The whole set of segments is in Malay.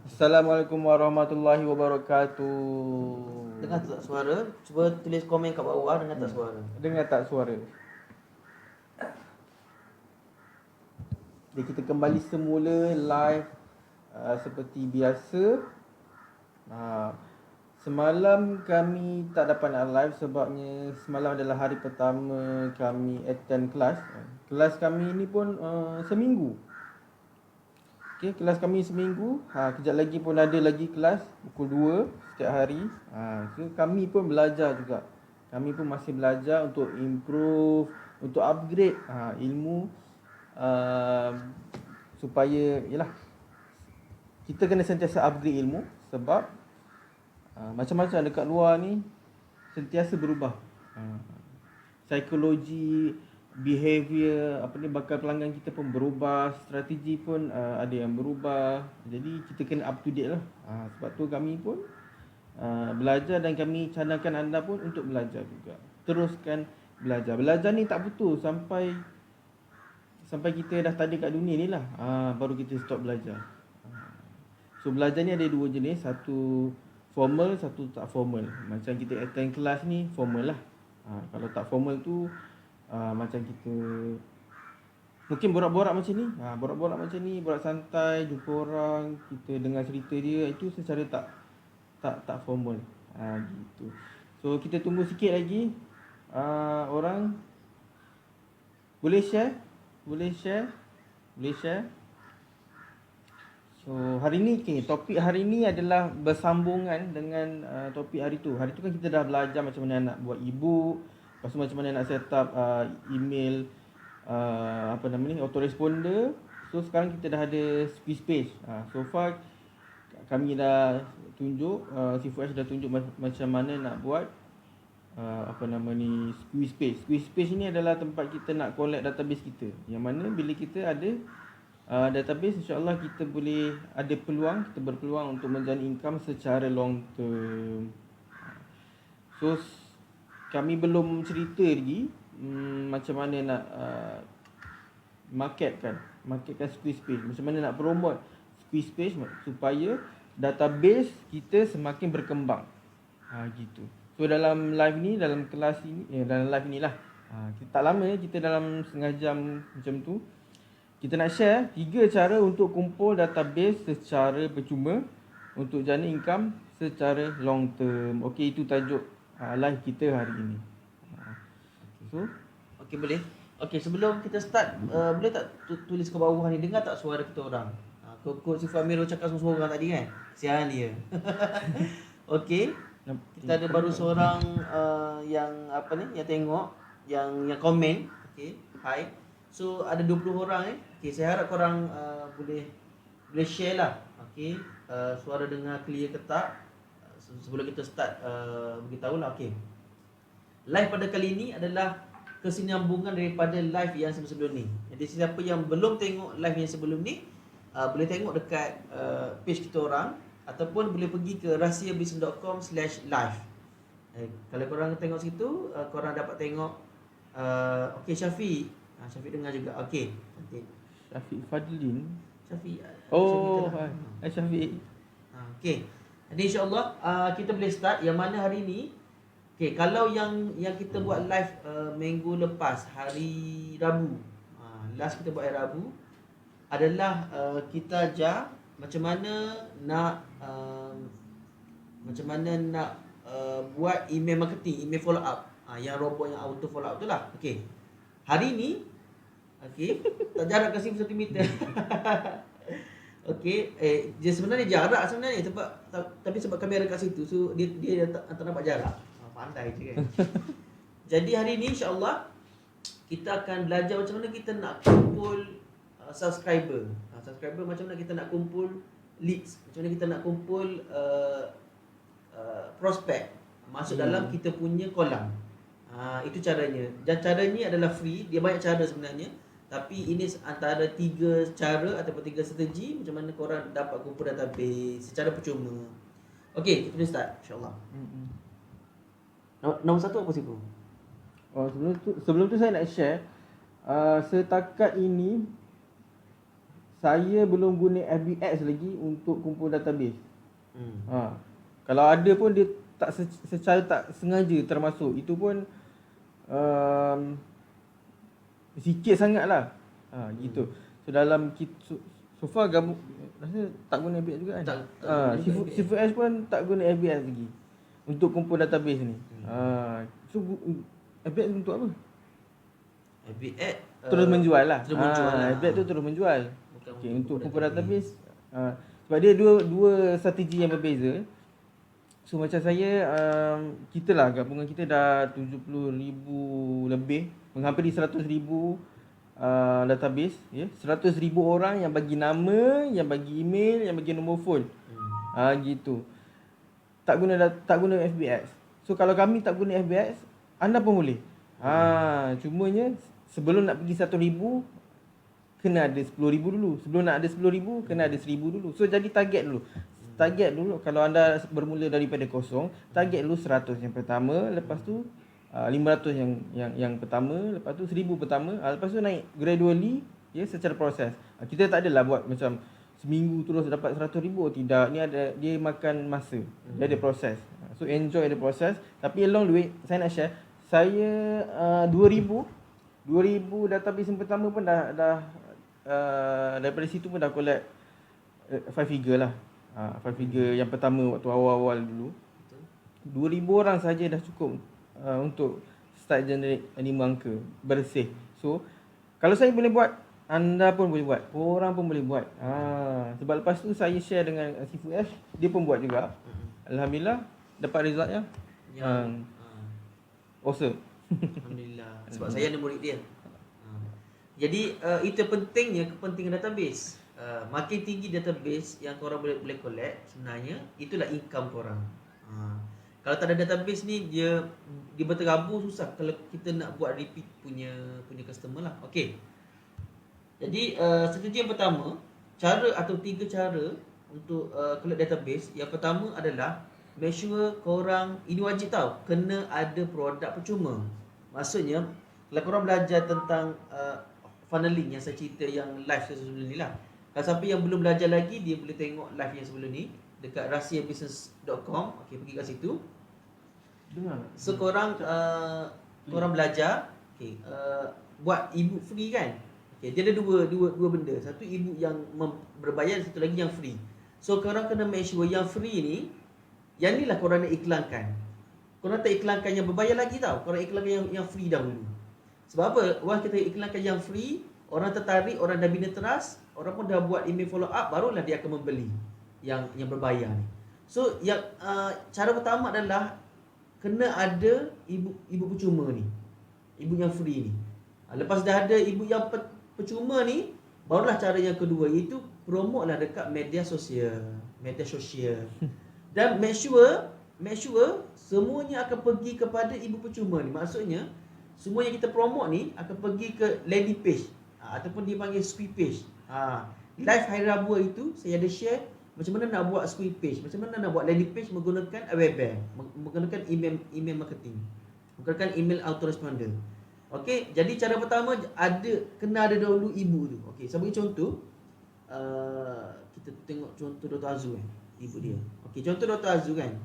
Assalamualaikum warahmatullahi wabarakatuh. Dengar tak suara? Cuba tulis komen kat bawah, dengar tak suara? Dengar tak suara? Jadi kita kembali semula live seperti biasa. Semalam kami tak dapat nak live sebabnya semalam adalah hari pertama kami attend kelas. Kelas kami ni pun seminggu. Okay, kelas kami seminggu. Kejap lagi pun ada lagi kelas pukul 2 setiap hari. So kami pun belajar juga. Kami pun masih belajar untuk improve, untuk upgrade ilmu supaya yalah kita kena sentiasa upgrade ilmu sebab macam-macam dekat luar ni sentiasa berubah. Psikologi, behavior, bakal pelanggan kita pun berubah, strategi pun ada yang berubah. Jadi kita kena up to date lah. Sebab tu kami pun belajar dan kami cadangkan anda pun untuk belajar juga. Teruskan belajar. Belajar ni tak putus sampai kita dah tak ada kat dunia ni lah. Baru kita stop belajar. So belajar ni ada dua jenis, satu formal, satu tak formal. Macam kita attend kelas ni formal lah. Kalau tak formal tu macam kita mungkin borak-borak macam ni. Borak-borak macam ni, borak santai, jumpa orang, kita dengar cerita dia, itu secara tak formal. Gitu. So kita tunggu sikit lagi. Orang boleh share? So hari ni topik hari ni adalah bersambungan dengan topik hari tu. Hari tu kan kita dah belajar macam mana nak buat e-book, lepas tu macam mana nak set up email autoresponder. So sekarang kita dah ada squeeze page. So far kami dah tunjuk, si Fuash dah tunjuk macam mana nak buat squeeze page. Squeeze page ni adalah tempat kita nak collect database kita. Yang mana bila kita ada database, insya-Allah kita boleh ada peluang, kita berpeluang untuk menjana income secara long term. So kami belum cerita lagi macam mana nak marketkan squeeze page. Macam mana nak promote squeeze page supaya database kita semakin berkembang. Gitu. So dalam live ni, dalam kelas ini, dalam live ni lah, kita tak lama, kita dalam setengah jam macam tu, kita nak share 3 cara untuk kumpul database secara percuma untuk jana income secara long term. Okey, itu tajuk live kita hari ini. So, Okey, boleh. Okey, sebelum kita start, boleh tak tulis ke bawah ni, dengar tak suara kita orang? Kok si Famiro cakap semua orang tadi kan? Sian dia. Okey. Kita ada baru seorang yang yang tengok, yang komen. Okey, hi. So ada 20 orang Okey, saya harap korang boleh share lah. Okey, suara dengar clear ke tak? Sebelum kita start beritahulah. Okey. Live pada kali ini adalah kesinambungan daripada live yang sebelum ni. Jadi siapa yang belum tengok live yang sebelum ni, boleh tengok dekat page kita orang ataupun boleh pergi ke rahsiabisnes.com/live. Kalau korang tengok situ, korang dapat tengok. Okey, Syafiq. Syafiq dengar juga. Okey, cantik. Syafiq Fadlin. Syafiq. Syafiq. Okey. Jadi insya-Allah kita boleh start. Yang mana hari ni, okey, kalau yang kita buat live minggu lepas, hari Rabu. Last kita buat hari Rabu adalah kita ajar macam mana nak buat email marketing, email follow up. Yang robot yang auto follow up tu lah. Okey. Hari ni tak jarak kasi 1 meter. Okey, dia sebenarnya jarak sebenarnya tapi sebab kamera kat situ, so dia tak nampak jarak. Pandai je kan. Jadi hari ni insya-Allah kita akan belajar macam mana kita nak kumpul subscriber. Subscriber, macam mana kita nak kumpul leads, macam mana kita nak kumpul prospek masuk dalam kita punya kolam. Itu caranya. Dan caranya adalah free. Dia banyak cara sebenarnya, tapi ini antara 3 cara ataupun 3 strategi macam mana korang dapat kumpul database secara percuma. Okey, kita boleh start insya-Allah. Nombor 1 apa sih, Bro? Sebelum tu saya nak share setakat ini saya belum guna FBX lagi untuk kumpul database. Hmm. Kalau ada pun dia tak secara tak sengaja termasuk. Itu pun sikit sangat lah. Gitu. So dalam so far rasa tak guna FBX juga kan. C4S pun tak guna FBX lagi untuk kumpul database ni. So FBX untuk apa? FBX Terus menjual lah. Terus menjual lah. FBX tu terus menjual. Bukan Okay, untuk kumpul database. sebab dia dua strategi yang berbeza. So macam saya, kita lah gabungan kita dah 70,000 lebih, menghampiri 100,000 database, ya. 100,000 orang yang bagi nama, yang bagi email, yang bagi nombor phone. Gitu. Tak guna FBX. So kalau kami tak guna FBX, anda pun boleh. Cumanya sebelum nak pergi 1,000 kena ada 10,000 dulu. Sebelum nak ada 10,000 kena ada 1,000 dulu. So jadi target dulu. Kalau anda bermula daripada kosong, target dulu 100 yang pertama, lepas tu 500 yang pertama, lepas tu 1,000 pertama, lepas tu naik gradually, ya, secara proses. Kita tak adalah buat macam seminggu terus dapat 100,000, tidak. Ni dia makan masa. Dia ada proses. So enjoy the process. Tapi along the way, saya nak share, saya 2,000 database yang pertama pun dah daripada situ pun dah collect 5 figure lah. 5 figure yang pertama waktu awal-awal dulu. 2,000 orang saja dah cukup untuk start generate 5 angka bersih. So kalau saya boleh buat, anda pun boleh buat, korang pun boleh buat. Sebab lepas tu saya share dengan C4S, dia pun buat juga. Alhamdulillah dapat resultnya. Awesome. Alhamdulillah. Sebab saya ada murid dia. Jadi itu pentingnya kepentingan database. Makin tinggi database yang korang boleh collect, sebenarnya itulah income korang. Kalau tak ada database ni, dia berterabur, susah kalau kita nak buat repeat punya customer lah. Okey. Jadi strategi yang pertama, cara atau 3 cara untuk collect database. Yang pertama adalah make sure korang, ini wajib tau, kena ada produk percuma. Maksudnya kalau korang belajar tentang funneling yang saya cerita yang live sebelum ni lah. Kalau siapa yang belum belajar lagi, dia boleh tengok live yang sebelum ni dekat rahsiabusiness.com. Okey, pergi kat situ. So korang belajar, okey, buat ebook free kan. Okey, dia ada dua benda. Satu ebook yang berbayar, satu lagi yang free. So korang kena make sure yang free ni, yang ni lah korang nak iklankan. Korang tak iklankan yang berbayar lagi tau. Korang iklankan yang free dahulu. Sebab apa? Wah, kita iklankan yang free, orang tertarik, orang dah bina trust, orang pun dah buat email follow up, barulah dia akan membeli yang berbayar ni. So yang cara pertama adalah kena ada ebook percuma ni, ebook yang free ni. Lepas dah ada ebook yang percuma ni, barulah cara yang kedua, iaitu promote lah dekat media sosial. Dan make sure semuanya akan pergi kepada ebook percuma ni. Maksudnya semua yang kita promote ni akan pergi ke landing page, ataupun dia panggil squeeze page. Live hari Rabu itu saya ada share macam mana nak buat squeeze page, macam mana nak buat landing page menggunakan website, menggunakan email marketing, menggunakan email autoresponder. Okey, jadi cara pertama kena ada dahulu ebook tu. Okey, saya bagi contoh. Kita tengok contoh Dr. Azu kan, ibu dia. Okey, contoh Dr. Azu kan.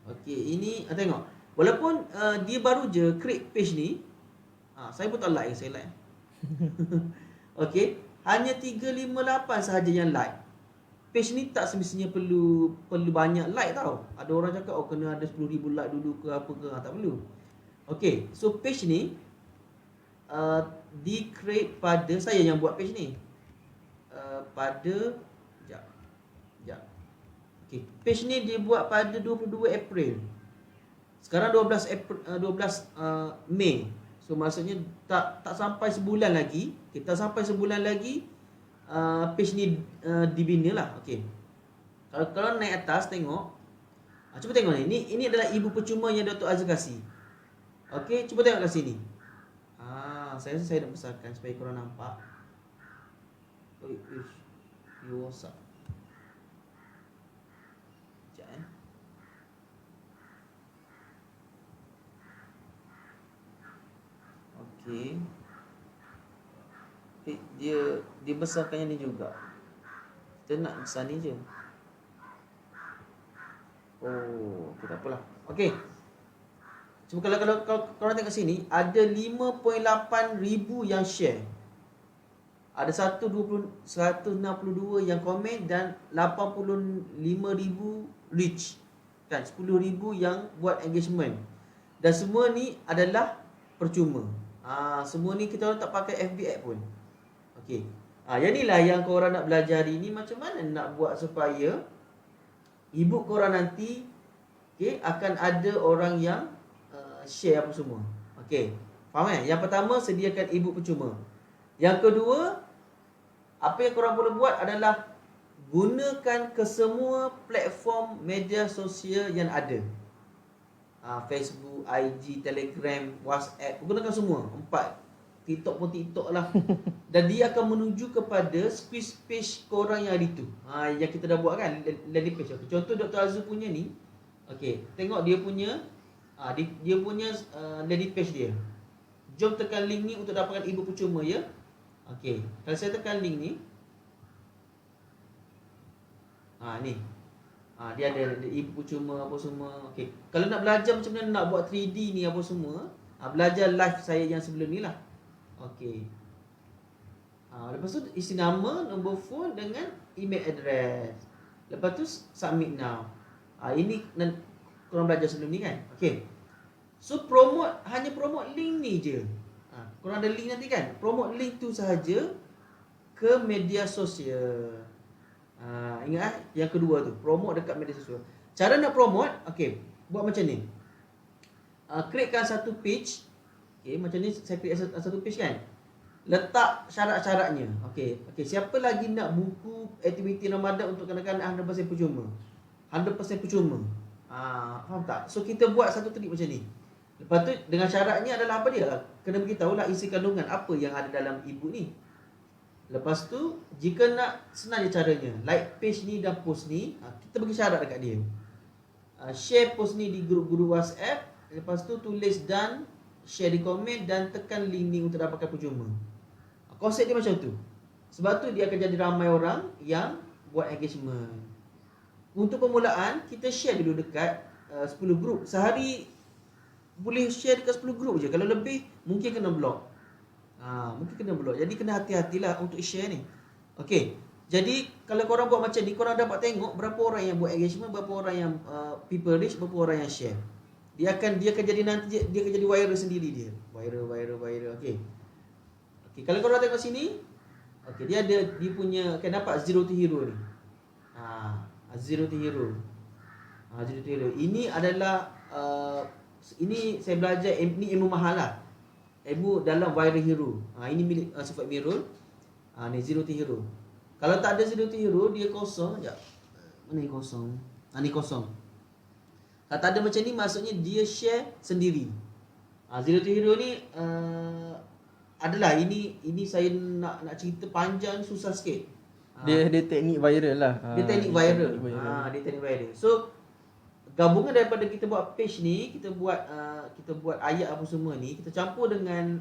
Okey, ini tengok. Walaupun dia baru je create page ni, saya pun tak like, saya like. Okey, hanya 358 sahaja yang like. Page ni tak semestinya perlu banyak like tau. Ada orang cakap kena ada 10,000 like dulu ke apa ke, tak perlu. Okey, so page ni di create pada, saya yang buat page ni. Pada okey, page ni dia buat pada 22 April. Sekarang 12 Mei. So maksudnya tak sampai sebulan lagi. Kita sampai sebulan lagi page ni dibina lah. Okey. Kalau naik atas tengok. Cuba tengok ni. Ini adalah ibu percuma yang Dr. Azhar kasih. Okey, cuba tengok kat sini. Saya rasa saya nak besarkan supaya korang nampak. You WhatsApp. Okey. dia besarkan yang ni juga. Kita nak besar ni je. Oh, okay, tak apalah. Okey. Cuma kalau korang tengok sini, ada 5.8 ribu yang share. Ada 162 yang komen dan 85 ribu reach. Kan, 10 ribu yang buat engagement. Dan semua ni adalah percuma. Semua ni kita orang tak pakai FB Ad pun. Okey. Yang inilah yang korang nak belajar hari ni, macam mana nak buat supaya ebook korang nanti akan ada orang yang share apa semua. Okey. Faham kan? Yang pertama, sediakan ebook percuma. Yang kedua, apa yang korang boleh buat adalah gunakan kesemua platform media sosial yang ada. Facebook, IG, Telegram, WhatsApp, gunakan semua. 4. TikTok pun TikTok lah. Dan dia akan menuju kepada squeeze page korang yang hari tu. Yang kita dah buat kan, landing page. Okay. Contoh Dr. Azul punya ni. Okey, tengok dia punya dia punya landing page dia. Jom tekan link ni untuk dapatkan ebook percuma ya. Okey, kalau saya tekan link ni, ni. Dia ada ebook percuma apa semua. Okey. Kalau nak belajar macam mana nak buat 3D ni apa semua, belajar live saya yang sebelum ni lah. Okey. Lepas tu isi nama, nombor phone dengan email address. Lepas tu submit now. Ini korang belajar sebelum ni kan. Okey. So hanya promote link ni je. Korang ada link nanti kan. Promote link tu sahaja ke media sosial. Ingat yang kedua tu, promote dekat media sosial. Cara nak promote, okey, buat macam ni. Createkan satu page. Okey, macam ni saya create satu page kan. Letak syarat-syaratnya. Okey, siapa lagi nak buku aktiviti Ramadan untuk kanak-kanak 100% percuma? 100% percuma. Faham tak? So kita buat satu trik macam ni. Lepas tu dengan syaratnya adalah apa dia? Kena beritahu lah isi kandungan apa yang ada dalam ebook ni. Lepas tu jika nak, senang je caranya. Like page ni dan post ni, kita bagi syarat dekat dia. Share post ni di grup-grup WhatsApp. Lepas tu tulis dan share di komen dan tekan link ni untuk dapatkan percuma. Konsep dia macam tu. Sebab tu dia akan jadi ramai orang yang buat engagement. Untuk permulaan, kita share dulu dekat 10 grup. Sehari boleh share dekat 10 grup je. Kalau lebih, mungkin kena block. Jadi kena hati-hatilah untuk share ni. Okey. Jadi kalau korang buat macam ni, korang dapat tengok berapa orang yang buat engagement, berapa orang yang people reach, berapa orang yang share. Dia akan jadi nanti dia akan jadi viral sendiri dia. Viral. Okey. Kalau korang tengok sini, dia punya nampak Zero to Hero ni. Zero to Hero. Ini adalah ini saya belajar ni ilmu mahal lah. Ilmu dalam Viral Hero. Ini milik Sifat Mirul. Ni Zero to Hero. Kalau tak ada Zero to Hero, dia kosong. Sekejap. Mana yang kosong? Ni kosong. Kalau tak ada macam ni, maksudnya dia share sendiri. Zero to Hero ni adalah ini saya nak cerita panjang, susah sikit. Dia teknik viral lah. Dia teknik viral. Dia teknik viral. So gabungan daripada kita buat page ni, kita buat ayat apa semua ni, kita campur dengan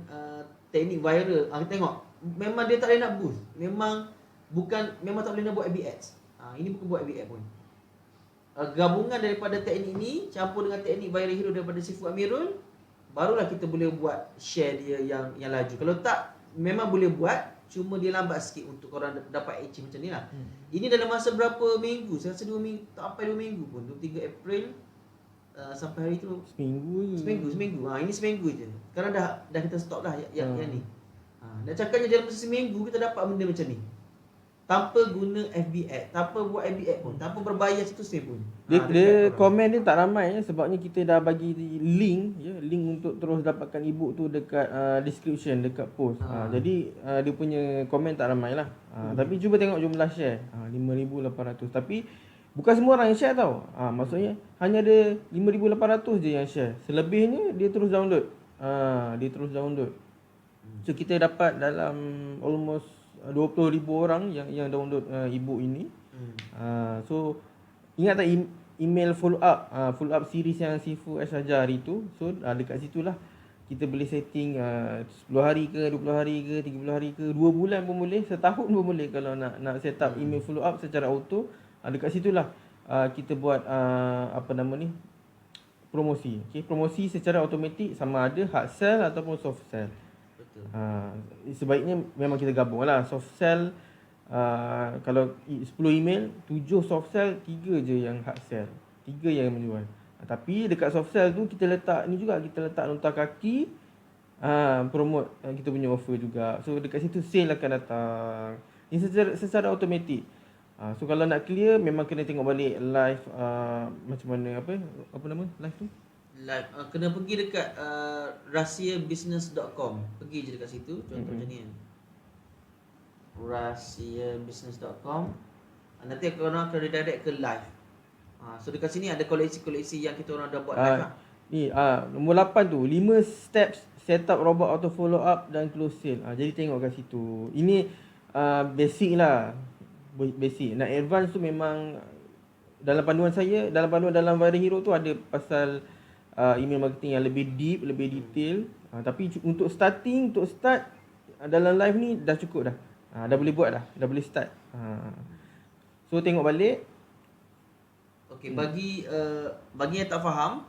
teknik viral. Kita tengok, memang dia tak boleh nak boost. Memang tak boleh nak buat FB Ads. Ini bukan buat FB Ads pun. Gabungan daripada teknik ni campur dengan teknik Viral Hero daripada Sifat Amirul, barulah kita boleh buat share dia yang laju. Kalau tak, memang boleh buat, cuma dia lambat sikit untuk korang dapat achieve macam ni lah. Ini dalam masa berapa minggu? Saya rasa 2 minggu, tak sampai 2 minggu pun. 23 April sampai hari tu Seminggu je. Seminggu. Ini seminggu je. Sekarang dah kita stop lah yang ni. Nak cakapnya dalam masa seminggu kita dapat benda macam ni. Tanpa guna FB Ad, tanpa buat FB Ad pun, tanpa berbayar situ pun. Dia komen dia tak ramai ya, sebabnya kita dah bagi link untuk terus dapatkan ebook tu dekat description, dekat post. Jadi dia punya komen tak ramai lah. Tapi cuba tengok jumlah share. 5,800. Tapi bukan semua orang yang share tau. Maksudnya hanya ada 5,800 je yang share. Selebihnya dia terus download. So kita dapat dalam almost 20,000 orang yang download ebook ini. So ingat tak email follow up series yang Sifu Ash ajar hari tu. So dekat situlah kita boleh setting 10 hari ke, 20 hari ke, 30 hari ke, 2 bulan pun boleh, setahun pun boleh kalau nak set up email follow up secara auto. Dekat situlah kita buat apa nama ni, promosi. Okey, promosi secara automatik sama ada hard sell ataupun soft sell. Betul. Sebaiknya memang kita gabung lah. Soft sell kalau 10 email, 7 soft sell, 3 je yang hard sell, 3 yang menjual. Tapi dekat soft sell tu kita letak ni juga, kita letak nota kaki promote kita punya offer juga. So dekat situ sale akan datang. Ini secara automatik. So kalau nak clear memang kena tengok balik live macam mana apa nama live tu? Live kena pergi dekat rahsiabusiness.com. Pergi je dekat situ contoh macam ni kan. rahsiabusiness.com. Nanti korang akan redirect ke live. So dekat sini ada koleksi-koleksi yang kita orang dah buat live lah. Ni nombor 8 tu 5 steps set up robot auto follow up dan close sale. Jadi tengok kat situ. Ini basic lah. Basic. Nak advance tu memang dalam panduan saya, dalam panduan dalam Viral Hero tu ada pasal email marketing yang lebih deep, lebih detail. Tapi untuk start dalam live ni dah cukup dah. Dah boleh buat dah. Dah boleh start. So tengok balik. Okey, bagi yang tak faham,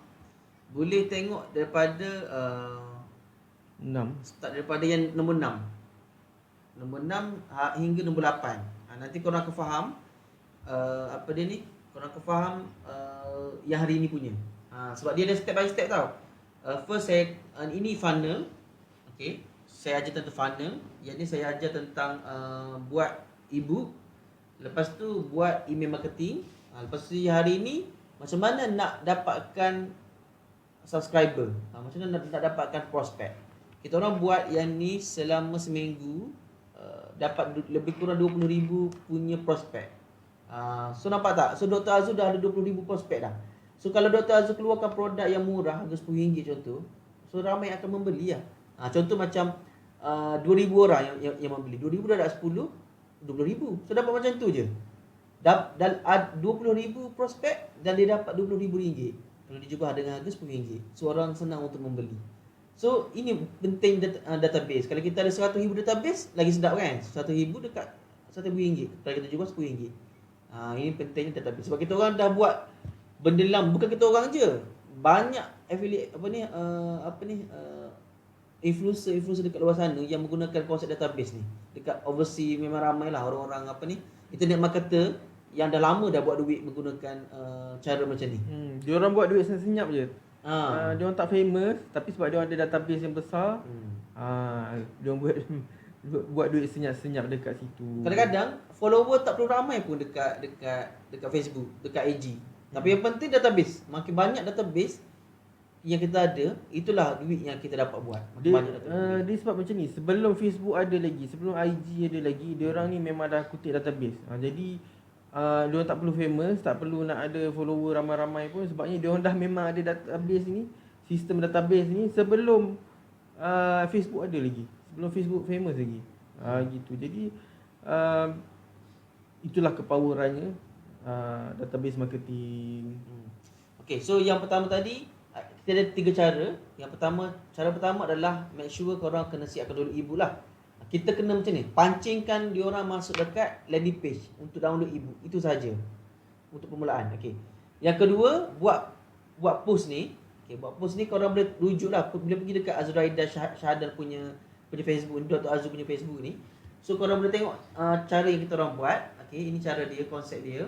boleh tengok daripada 6. start daripada yang nombor 6. Nombor 6 hingga nombor 8. Nanti korang akan faham apa dia ni? Korang akan faham yang hari ni punya. Sebab dia ada step by step tau. First ini funnel. Okey, saya ajar tentang funnel. Yang ni saya ajar tentang buat ebook. Lepas tu buat email marketing. Lepas tu hari ni macam mana nak dapatkan subscriber, macam mana nak dapatkan prospek. Kita orang buat yang ni selama seminggu, dapat lebih kurang 20,000 punya prospek. So nampak tak? So Dr. Azul dah ada 20,000 prospek dah. So kalau Dr. Azul keluarkan produk yang murah, harga RM10 contoh, so ramai akan membeli lah. Contoh macam 2,000 orang yang membeli, 2,000 dah ada 10, 20,000. So dapat macam tu je. Dan 20,000 prospek dan dia dapat RM20,000 kalau dijual dengan harga RM10. So orang senang untuk membeli. So ini penting database. Kalau kita ada 100,000 database, lagi sedap kan? 100,000 dekat RM1,000 kalau kita jual RM10. Ini pentingnya database. Sebab kita orang dah buat benda lam, bukan kita orang je. Banyak affiliate influencer dekat luar sana yang menggunakan konsep database ni. Dekat overseas memang ramai lah orang-orang internet marketer yang dah lama dah buat duit menggunakan cara macam ni. Dia orang buat duit senyap je. Dia orang tak famous tapi sebab dia orang ada database yang besar. Dia orang buat duit senyap-senyap dekat situ. Kadang-kadang follower tak perlu ramai pun dekat Facebook, dekat IG. Tapi yang penting database. Makin banyak database yang kita ada, itulah duit yang kita dapat buat. Dia sebab macam ni, sebelum Facebook ada lagi, sebelum IG ada lagi, dia orang ni memang dah kutip database. Jadi dia orang tak perlu famous, tak perlu nak ada follower ramai-ramai pun, sebabnya dia orang dah memang ada database ni, sistem database ni sebelum Facebook ada lagi, sebelum Facebook famous lagi. Gitu. Jadi itulah kepowerannya database marketing. Okay, so yang pertama tadi kita ada 3 cara. Cara pertama adalah make sure korang kena siapkan dulu ebook lah. Kita kena macam ni, pancingkan diorang masuk dekat landing page untuk download ebook. Itu saja untuk permulaan. Okay. Yang kedua, buat post ni. Okay, buat post ni korang boleh rujuk lah. Boleh pergi dekat Azraida Syahdan punya Facebook, Dr. Azul punya Facebook ni. So korang boleh tengok cara yang kita orang buat. Okay, ini cara dia, konsep dia.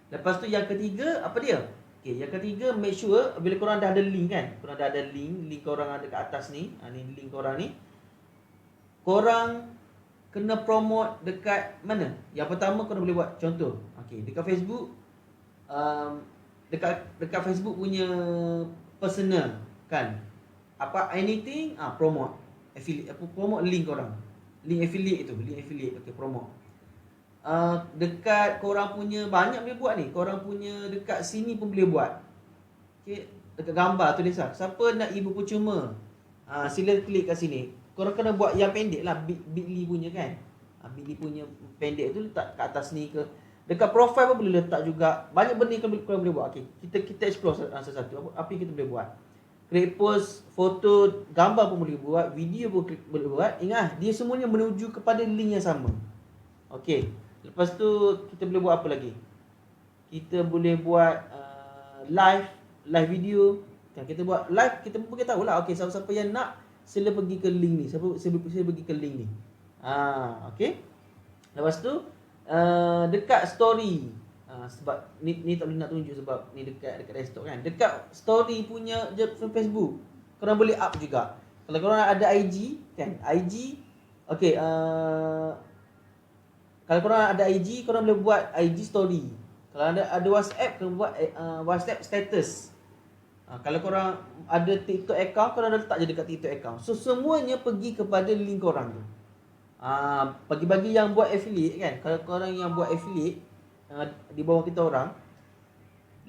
Lepas tu yang ketiga, apa dia? Okay, yang ketiga, make sure bila korang dah ada link kan, korang dah ada link korang ada kat atas ni. Ni link korang ni. Korang kena promote dekat mana? Yang pertama korang boleh buat contoh. Okay, dekat Facebook, dekat Facebook punya personal kan. Anything, promote affiliate, promote link korang. Link affiliate itu, okay, promote. Dekat korang punya banyak boleh buat ni. Korang punya dekat sini pun boleh buat. Okay, dekat gambar tulisan siapa nak ibu percuma, sila klik kat sini. Korang kena buat yang pendek lah, bit.ly punya kan. Bit.ly punya pendek tu letak kat atas ni ke. Dekat profile pun boleh letak juga. Banyak benda yang korang boleh buat. Okay, kita explore satu-satu apa yang kita boleh buat. create post, foto, gambar pun boleh buat, video pun boleh buat. Ingat, dia semuanya menuju kepada link yang sama. Okey. Lepas tu kita boleh buat apa lagi? Kita boleh buat live video. Kan kita buat live, kita pun tahu lah. Okey, siapa-siapa yang nak sila pergi ke link ni. Sila pergi ke link ni. Okey. Lepas tu dekat story. Sebab ni tak boleh nak tunjuk sebab ni dekat desktop kan. Dekat story punya je Facebook, korang boleh up juga. Kalau korang ada IG kan, IG okey, kalau korang ada IG, korang boleh buat IG story. Kalau ada WhatsApp, korang buat WhatsApp status. Kalau korang ada TikTok account, korang letak je dekat TikTok account. So semuanya pergi kepada link korang tu. Bagi-bagi yang buat affiliate kan, kalau korang yang buat affiliate di bawah kita orang,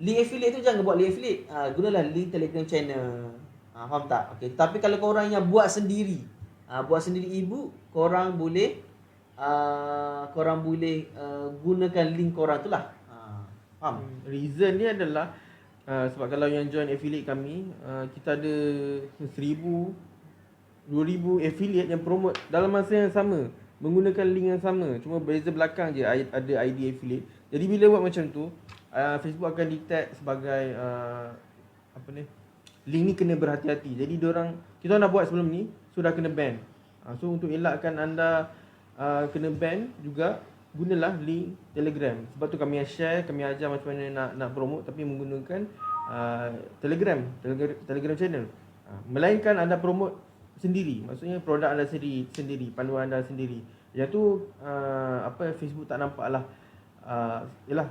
link affiliate tu jangan buat link affiliate, gunalah link Telegram channel. Faham tak? Okey, tapi kalau korang yang buat sendiri, ebook, korang boleh gunakan link korang tu lah. Faham? Reason ni adalah sebab kalau yang join affiliate kami, kita ada 1,000 2,000 affiliate yang promote dalam masa yang sama, menggunakan link yang sama, cuma beza belakang je ada ID affiliate. Jadi bila buat macam tu, Facebook akan detect sebagai link ni kena berhati-hati. Jadi kita nak buat sebelum ni sudah kena ban. So untuk elakkan anda kena ban juga, gunalah link Telegram. Sebab tu kami share, kami ajar macam mana nak promote tapi menggunakan Telegram channel. Melainkan anda promote sendiri, maksudnya produk anda sendiri, panduan anda sendiri. Yang tu Facebook tak nampak lah. Yalah,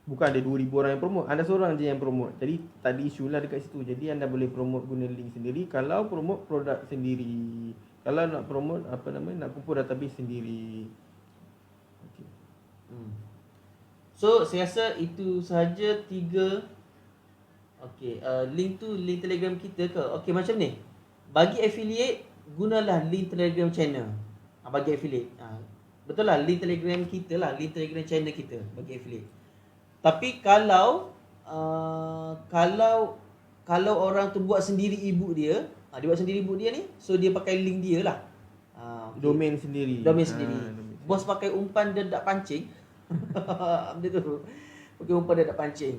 bukan ada 2,000 orang yang promote, anda seorang je yang promote. Jadi tak ada isu lah dekat situ. Jadi anda boleh promote guna link sendiri kalau promote produk sendiri. Kalau nak promote nak kumpul database sendiri. Okay. So saya rasa itu sahaja 3. Okey, link tu link Telegram kita ke? Okey, macam ni. Bagi affiliate, gunalah link Telegram channel. Bagi affiliate. Betul lah, link Telegram kita lah, link Telegram channel kita bagi affiliate. Tapi kalau orang tu buat sendiri ebook dia, dia buat sendiri ebook dia ni, so dia pakai link dia lah. Okay. Domain sendiri. Bos pakai umpan dedak pancing. Benda tu. Pakai umpan dedak pancing.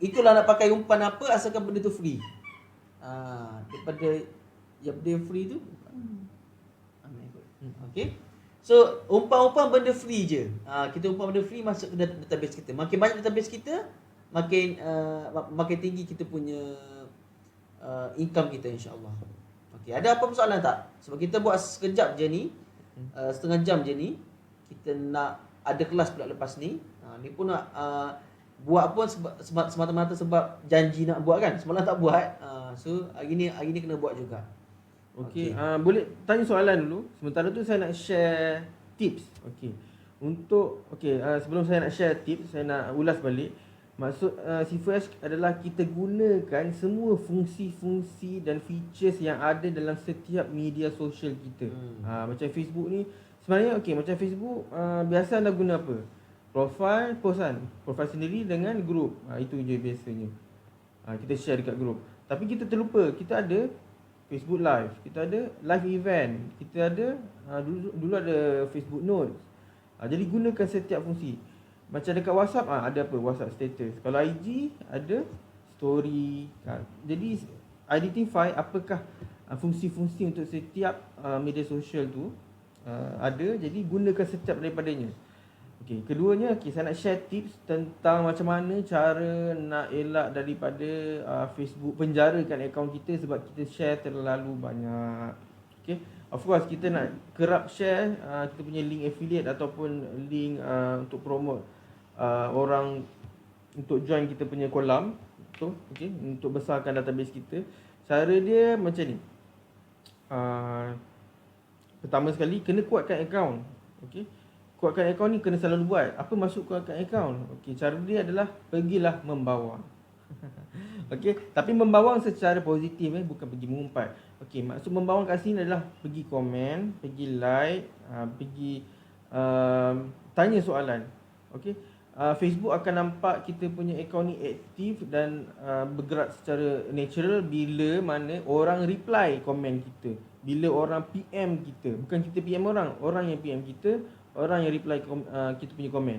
Itulah nak pakai umpan apa asalkan benda tu free. Daripada yang benda free tu. Okay. So umpan-umpan benda free je. Kita umpan benda free masuk ke database kita. Makin banyak database kita, makin tinggi kita punya income kita, insya-Allah. Okey, ada apa persoalan tak? Sebab kita buat sekejap je ni, setengah jam je ni. Kita nak ada kelas pula lepas ni. Ni pun nak buat pun semata-mata sebab janji nak buat kan. Semalam tak buat. So hari ni kena buat juga. Okey, boleh tanya soalan dulu. Sementara tu saya nak share tips. Okey. Sebelum saya nak share tips, saya nak ulas balik. Maksud C4H adalah kita gunakan semua fungsi-fungsi dan features yang ada dalam setiap media sosial kita. Macam Facebook ni, sebenarnya macam Facebook, biasa anda guna apa? Profile, post kan? Profile sendiri dengan group. Itu je biasanya. Kita share dekat group. Tapi kita terlupa, kita ada Facebook Live, kita ada live event, kita ada dulu ada Facebook Notes. Jadi gunakan setiap fungsi. Macam dekat WhatsApp ada apa? WhatsApp status. Kalau IG ada story. Jadi identify apakah fungsi-fungsi untuk setiap media sosial tu ada. Jadi gunakan setiap daripadanya. Okey, keduanya saya nak share tips tentang macam mana cara nak elak daripada Facebook penjarakan akaun kita sebab kita share terlalu banyak. Okey, of course kita nak kerap share kita punya link affiliate ataupun link untuk promote orang untuk join kita punya kolam tu, okey, untuk besarkan database kita. Cara dia macam ni. Pertama sekali kena kuatkan akaun. Okey. Kuatkan akaun ni kena selalu buat. Apa maksud kuatkan akaun? Okey, cara dia adalah pergilah membawang. Okey, tapi membawang secara positif bukan pergi mengumpat. Okey, maksud membawang kat sini adalah pergi komen, pergi like, pergi tanya soalan. Okey. Facebook akan nampak kita punya akaun ni aktif dan bergerak secara natural bila mana orang reply komen kita. Bila orang PM kita, bukan kita PM orang yang PM kita, orang yang reply kita punya komen.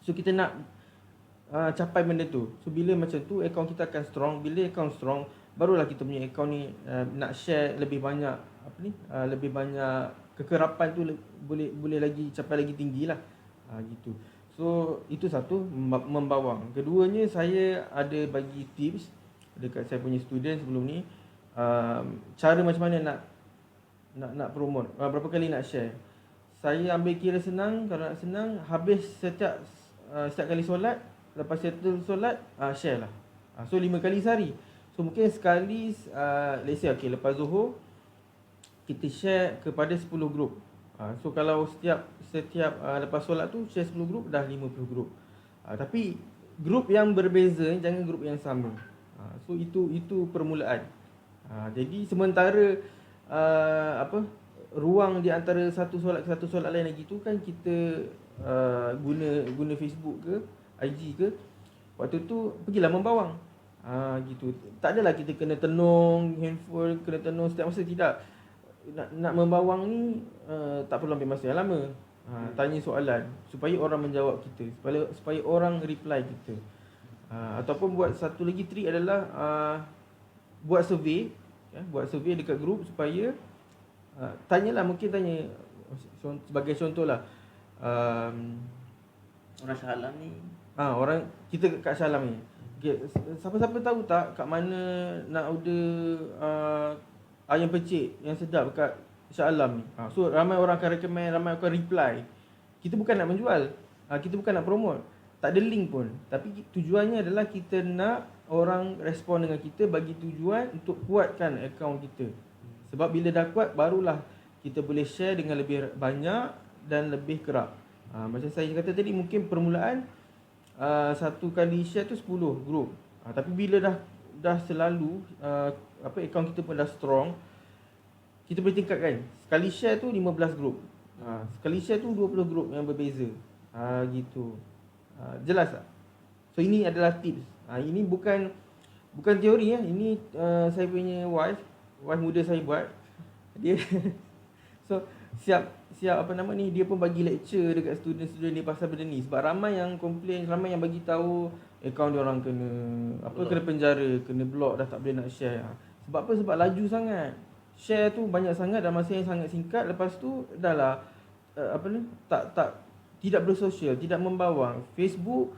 So kita nak capai benda tu. So bila macam tu akaun kita akan strong. Bila akaun strong, barulah kita punya akaun ni nak share lebih banyak lebih banyak kekerapan tu boleh lagi capai lagi tinggi lah. Gitu. So itu satu, membawang. Keduanya, saya ada bagi tips dekat saya punya student sebelum ni, cara macam mana nak promote, berapa kali nak share. Saya ambil kira senang. Kalau nak senang, habis setiap kali solat, lepas settle solat, share lah. So 5 kali sehari. So mungkin sekali, let's say lepas Zuhur kita share kepada 10 grup. So kalau setiap lepas solat tu share 10 grup, dah 50 grup. Tapi grup yang berbeza, jangan grup yang sama. So itu permulaan. Jadi sementara ruang di antara satu solat ke satu solat lain lagi tu kan kita guna Facebook ke IG ke, waktu tu pergilah membawang. Gitu. Tak adalah kita kena tenung handphone, kena tenung setiap masa, tidak. Nak membawang ni tak perlu ambil masa yang lama. Tanya soalan supaya orang menjawab kita, supaya orang reply kita. Ataupun buat satu lagi trik adalah buat survey, buat survey dekat grup supaya tanyalah, mungkin tanya sebagai contohlah, Orang Shah Alam ni, orang kita kat Shah Alam ni, siapa-siapa tahu tak kat mana nak order ayam pecik yang sedap dekat Shah Alam ni. So ramai orang akan recommend, ramai akan reply. Kita bukan nak menjual, kita bukan nak promote, tak ada link pun. Tapi tujuannya adalah kita nak orang respon dengan kita, bagi tujuan untuk kuatkan akaun kita. Sebab bila dah kuat, barulah kita boleh share dengan lebih banyak dan lebih kerap. Macam saya kata tadi, mungkin permulaan satu kali share tu 10 grup. Tapi bila dah selalu akaun kita pun dah strong, kita boleh tingkatkan. Sekali share tu 15 grup. Sekali share tu 20 grup yang berbeza. Gitu. Jelas tak? So ini adalah tips. Ini bukan teori ya. Ini saya punya wife muda saya buat. Dia so siap dia pun bagi lecture dekat student-student dia pasal benda ni. Sebab ramai yang komplain, ramai yang bagi tahu akaun dia orang kena kena penjara, kena block, dah tak boleh nak share. Sebab apa? Sebab laju sangat. Share tu banyak sangat dalam masa yang sangat singkat. Lepas tu dah lah tidak bersosial, tidak membawang. Facebook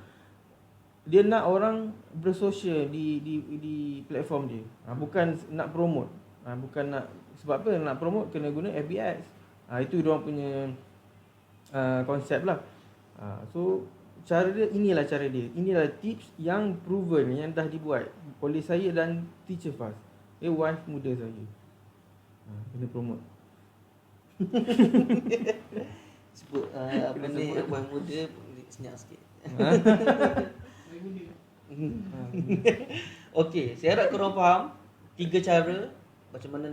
dia nak orang bersosial di platform dia. Bukan nak promote. Bukan nak, sebab apa nak promote kena guna FB Ads. Itu dia orang punya konsep lah. So inilah cara dia. Inilah tips yang proven, yang dah dibuat oleh saya dan Teacher Faz, wife muda saya. Kena promote. sebut apa ni, wife muda senyap sikit. Okey, saya harap korang faham 3 cara macam mana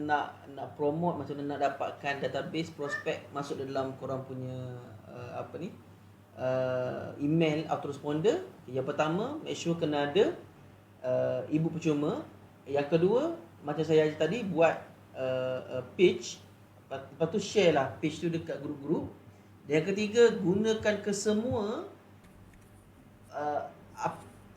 nak promote, macam mana nak dapatkan database prospek masuk dalam korang punya email autoresponder. Yang pertama, make sure kena ada ibu percuma. Yang kedua, macam saya ajar tadi, buat page, lepas tu share lah page tu dekat grup-grup. Dan yang ketiga, gunakan ke semua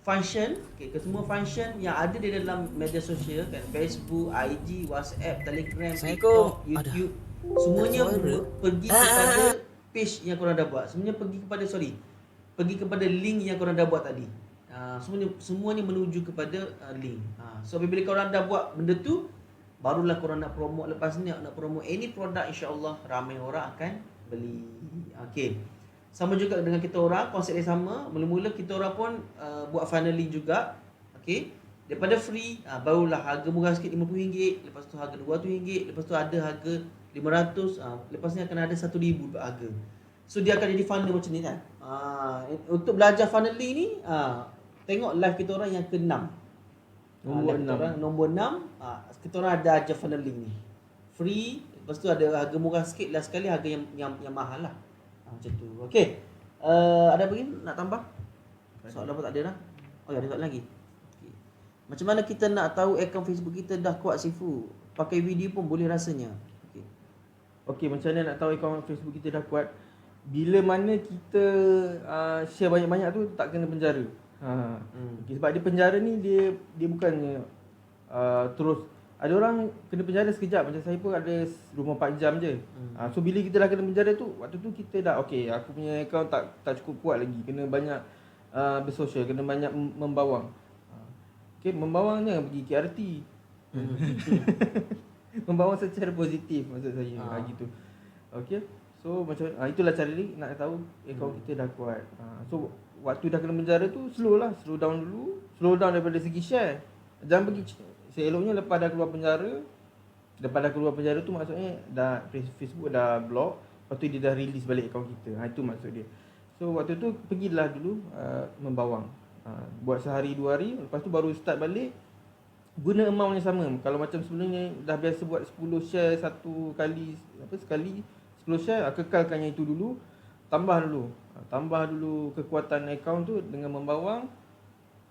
function, ke semua function yang ada di dalam media sosial kan, Facebook, IG, WhatsApp, Telegram, TikTok, YouTube. Semuanya pergi kepada page yang korang dah buat. Semuanya pergi kepada link yang korang dah buat tadi. Semuanya menuju kepada link. So bila korang dah buat benda tu, barulah korang nak promote. Lepas ni nak promote any produk, insya-Allah ramai orang akan beli. Okey. Sama juga dengan kita orang, konsep dia sama. Mula-mula kita orang pun buat funneling juga. Okey. Daripada free, barulah harga murah sikit RM50, lepas tu harga RM200, lepas tu ada harga RM500, lepas ni akan ada RM1,000 harga. So dia akan jadi funnel macam ni kan. Untuk belajar funneling ni, tengok live kita orang yang ke-6. Nombor 6, kita orang ada ajar funneling ni. Free, lepas tu ada harga murah sikit, last sekali harga yang mahal lah. Macam tu. Okey. Ada apa lagi nak tambah? Soalan apa tak ada dah? Oh ya, ada soalan lagi. Okay. Macam mana kita nak tahu akaun Facebook kita dah kuat Sifu? Pakai video pun boleh rasanya. Okay. Okey, macam mana nak tahu akaun Facebook kita dah kuat? Bila mana kita share banyak-banyak tu tak kena penjara. Okay, sebab dia penjara ni dia bukannya terus ada orang kena penjara sekejap, macam saya pun ada 24 jam je. So bila kita dah kena penjara tu, waktu tu kita dah okey, aku punya akaun tak cukup kuat lagi, kena banyak bersosial, kena banyak membawang. Okey, membawang jangan pergi KRT. Membawang secara positif maksud saya. Gitu. Okey. So macam itulah cara dia nak tahu akaun kita dah kuat. So waktu dah kena penjara tu slow down dulu. Slow down daripada segi share. Jangan pergi seeloknya lepas dah keluar penjara. Lepas dah keluar penjara tu maksudnya dah Facebook dah block, lepas tu dia dah release balik akaun kita. Itu maksud dia. So waktu tu pergilah dulu membawang. Buat sehari 2 hari, lepas tu baru start balik. Guna amount yang sama. Kalau macam sebelumnya dah biasa buat 10 share sekali 10 share, kekalkan yang itu dulu. Tambah dulu kekuatan akaun tu dengan membawang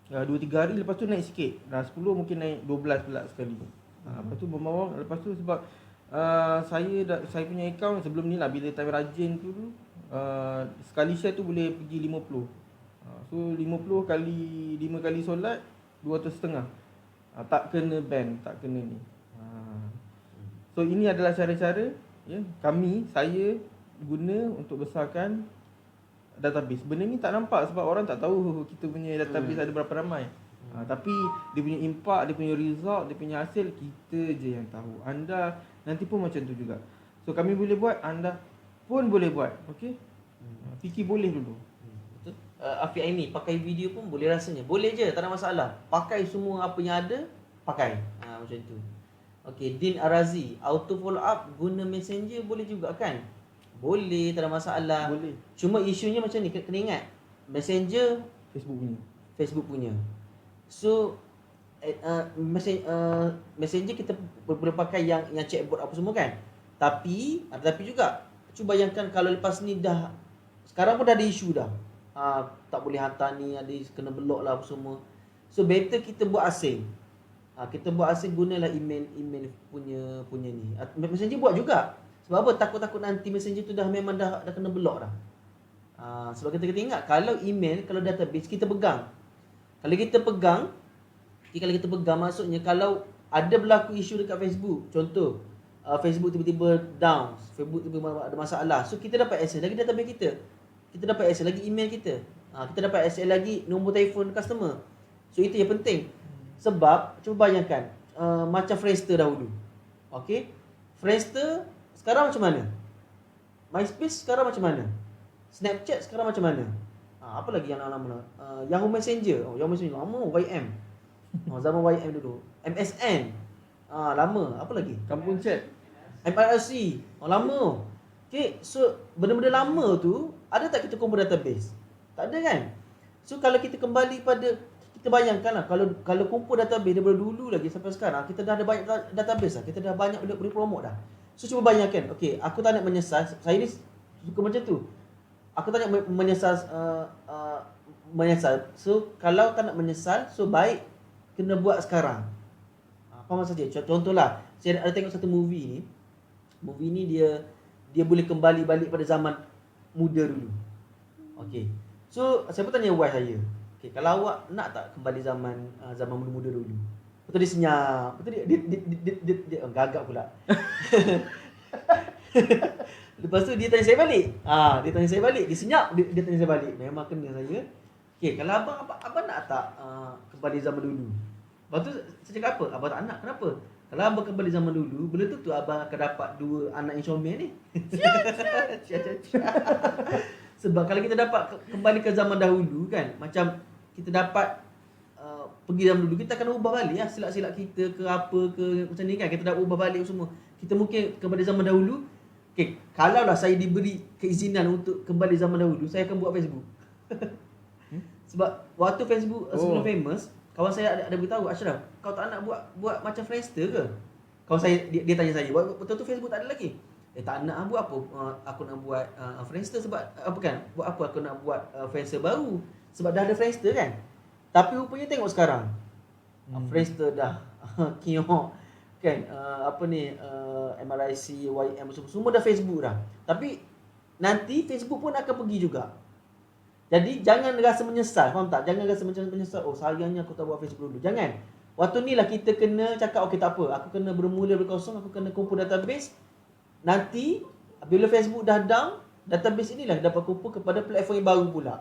2-3 hari, lepas tu naik sikit. Dah 10 mungkin naik 12 pula sekali. Lepas tu membawang, lepas tu sebab saya punya akaun sebelum ni lah, bila time rajin tu dulu, sekali share tu boleh pergi 50. So 50 kali 5 kali solat 200.5. Tak kena ban, tak kena ni. So ini adalah cara-cara saya guna untuk besarkan database. Benda ni tak nampak sebab orang tak tahu kita punya database ada berapa ramai. Tapi dia punya impact, dia punya result, dia punya hasil kita je yang tahu. Anda nanti pun macam tu juga. So kami boleh buat, anda pun boleh buat. Okey? Fikir boleh dulu. Betul. Afiq Aini pakai video pun boleh rasanya. Boleh je, tak ada masalah. Pakai semua apa yang ada, pakai. Macam tu. Okey, Din Arazi, auto follow up guna Messenger boleh juga kan? Boleh, tak ada masalah. Boleh. Cuma isunya macam ni, kena ingat. Messenger Facebook punya. So Messenger kita boleh pakai yang chatbot apa semua kan. Tapi juga cuba bayangkan kalau lepas ni dah, sekarang pun dah ada isu dah. Tak boleh hantar ni, ada kena block lah apa semua. So better kita buat asing. Kita buat asing, gunalah email punya ni. Messenger buat juga. Sebab apa? Takut nanti Messenger tu memang dah kena block dah. Sebab kita ingat kalau email, kalau database kita pegang. Kalau kita pegang maksudnya kalau ada berlaku isu dekat Facebook, contoh Facebook tiba-tiba down, Facebook tiba-tiba ada masalah. So kita dapat access lagi database kita. Kita dapat access lagi email kita. Kita dapat access lagi nombor telefon customer. So itu yang penting. Sebab cuba bayangkan macam Friendster dahulu. Okey? Friendster sekarang macam mana? MySpace sekarang macam mana? Snapchat sekarang macam mana? Apa lagi yang lama-lama? Yahoo Messenger. Yahoo Messenger lama, YM. Zaman YM dulu. MSN. Lama. Apa lagi? Kampung chat. MIRC. Lama. Okay, so benda-benda lama tu ada tak kita kumpul database? Tak ada kan? So kalau kita kembali pada, kita bayangkanlah kalau kumpul database daripada dulu lagi sampai sekarang, kita dah ada banyak database lah. Kita dah banyak boleh promote dah. So cuba bayangkan, okay, aku tak nak menyesal. Saya ni suka macam tu. Aku tak nak menyesal. So kalau tak nak menyesal, so baik kena buat sekarang. Apa maksud dia? Contohlah, saya ada tengok satu movie ni. Movie ni dia boleh kembali balik pada zaman muda dulu. Okey. So saya pun tanya wife saya. Okey, kalau awak nak tak kembali zaman muda-muda dulu? Betul dia senyap. Betul dia gagap pula. Lepas tu dia tanya saya balik. Dia tanya saya balik. Dia senyap, dia tanya saya balik. Memang kena saya. Okey, kalau abang nak tak kembali zaman dulu? Lepas tu saya cakap apa? Abang tak nak. Kenapa? Kalau abang kembali zaman dulu, belum tentu abang akan dapat 2 anak yang comel ni. Sebab kalau kita dapat kembali ke zaman dahulu kan, macam kita dapat pergi zaman dulu, kita akan ubah balik lah silap-silap kita ke apa ke macam ni kan. Kita dah ubah balik semua. Kita mungkin kembali zaman dahulu. Okay, kalaulah saya diberi keizinan untuk kembali zaman dahulu, saya akan buat Facebook. Sebab waktu Facebook sebelum famous, kawan saya ada beritahu, Ashraf, kau tak nak buat macam Friendster ke? Kawan saya dia tanya saya, betul tu Facebook tak ada lagi? tak nak buat apa aku nak buat Friendster sebab apa kan? Buat apa aku nak buat Friendster baru? Sebab dah ada Friendster kan. Tapi rupanya tengok sekarang. Friendster dah Kiok kan MRIC, YM semua dah Facebook dah. Tapi nanti Facebook pun akan pergi juga. Jadi jangan rasa menyesal, faham tak? Jangan rasa macam menyesal, oh sayangnya aku tak buat Facebook dulu. Jangan. Waktu ni lah kita kena cakap, okey tak apa, aku kena bermula dari kosong, aku kena kumpul database. Nanti bila Facebook dah down, database inilah dapat kumpul kepada platform yang baru pula.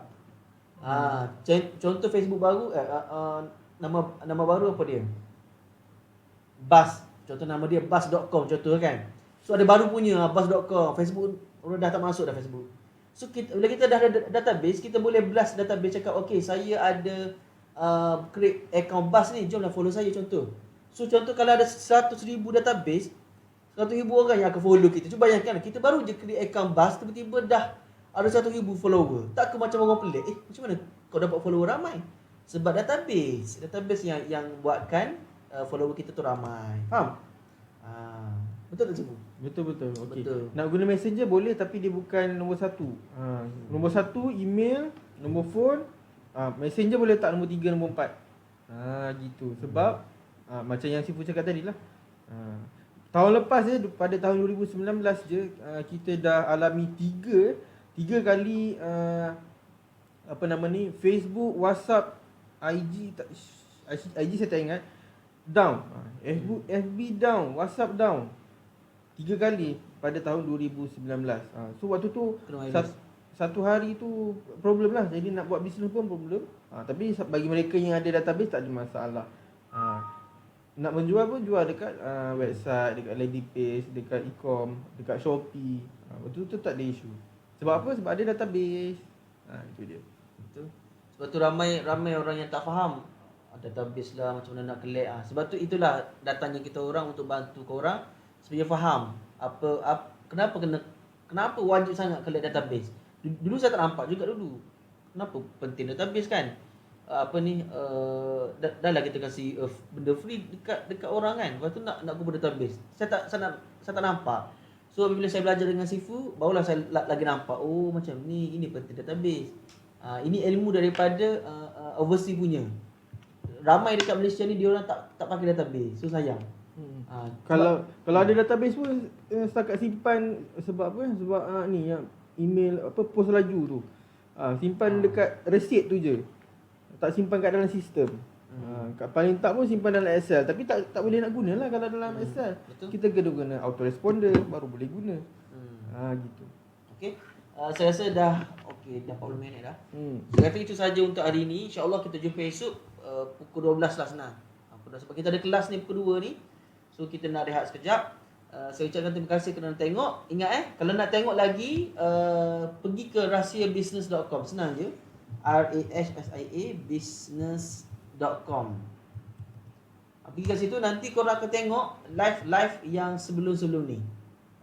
Contoh Facebook baru nama baru apa dia? Buzz. Contoh nama dia buzz.com contoh kan. So ada baru punya buzz.com. Facebook orang dah tak masuk dah Facebook. So bila kita dah ada database, kita boleh blast database cakap okey saya ada create account Buzz ni, jomlah follow saya contoh. So contoh kalau ada 100,000 database, 100,000 orang yang akan follow kita. Cuba bayangkan kita baru je create account Buzz, tiba-tiba dah ada 100,000 follower. Tak ke macam orang pelik? Macam mana kau dapat follower ramai? Sebab database yang buatkan follower kita tu ramai. Faham? Betul tak cikgu? Betul. Okey. Betul. Nak guna Messenger boleh tapi dia bukan nombor 1. Nombor 1 email, nombor phone, Messenger boleh tak nombor 3, nombor 4. Gitu. Sebab macam yang Sifu cakap tadi lah. Tahun lepas je, pada tahun 2019 je, kita dah alami 3 kali Facebook, WhatsApp, IG saya tak ingat down. FB down, WhatsApp down 3 kali pada tahun 2019. So waktu tu satu hari tu problem lah. Jadi nak buat bisnes pun problem. Tapi bagi mereka yang ada database tak ada masalah. Nak menjual pun jual dekat website, dekat Ladypage, dekat e-com, dekat Shopee. Waktu tu tak ada isu. Sebab apa? Sebab ada database. Itu dia. Betul. Sebab tu ramai orang yang tak faham database lah, macam mana nak collect. Sebab tu itulah datangnya kita orang untuk bantu korang supaya faham kenapa wajib sangat collect database. Dulu saya tak nampak juga dulu. Kenapa penting database kan? Dah lah kita kasih benda free dekat orang kan. Lepas tu nak kumpul database. Saya tak nampak. So bila saya belajar dengan Sifu, barulah saya lagi nampak, oh macam ni, ini penting database. Ini ilmu daripada overseas punya. Ramai dekat Malaysia ni dia orang tak pakai database. So sayang. Kalau ada database pun setakat simpan sebab apa? Sebab email post laju tu. Simpan dekat resit tu je. Tak simpan kat dalam sistem. Paling tak pun simpan dalam Excel. Tapi tak boleh nak guna lah kalau dalam Excel. Betul. Kita kena guna autoresponder baru boleh guna. Gitu. Okey. Saya rasa dah 40 minit dah. Saya kata itu saja untuk hari ini. InsyaAllah kita jumpa esok pukul 12 lah senang. Sebab kita ada kelas ni pukul 2 ni. So kita nak rehat sekejap. Saya ucapkan terima kasih kerana tengok. Ingat kalau nak tengok lagi pergi ke rahsiabusiness.com. Senang je. RAHSIA business.com. Pergi ke situ, nanti korang akan tengok live yang sebelum-sebelum ni.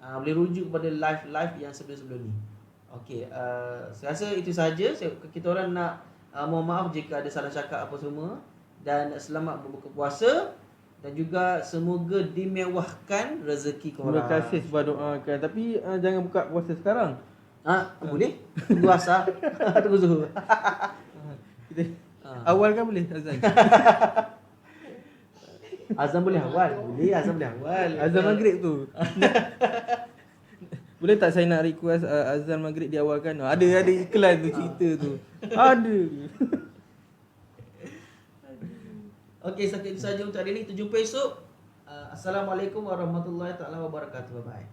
Boleh rujuk kepada live yang sebelum-sebelum ni. Okey, saya rasa itu saja. Kita orang nak mohon maaf jika ada salah cakap apa semua. Dan selamat berbuka puasa. Dan juga semoga dimewahkan rezeki korang. Terima kasih sebab doakan. Tapi jangan buka puasa sekarang. Boleh? Tunggu asar. Tunggu zuhur. Awal kan boleh azan? Azan boleh awal. Boleh, azan boleh awal. Azan maghrib tu. Boleh tak saya nak request azan maghrib diawalkan? Ada iklan tu cerita tu. Ada. Okey, sampai itu saja untuk hari ini. Kita jumpa esok. Assalamualaikum warahmatullahi taala wabarakatuh. Bye bye.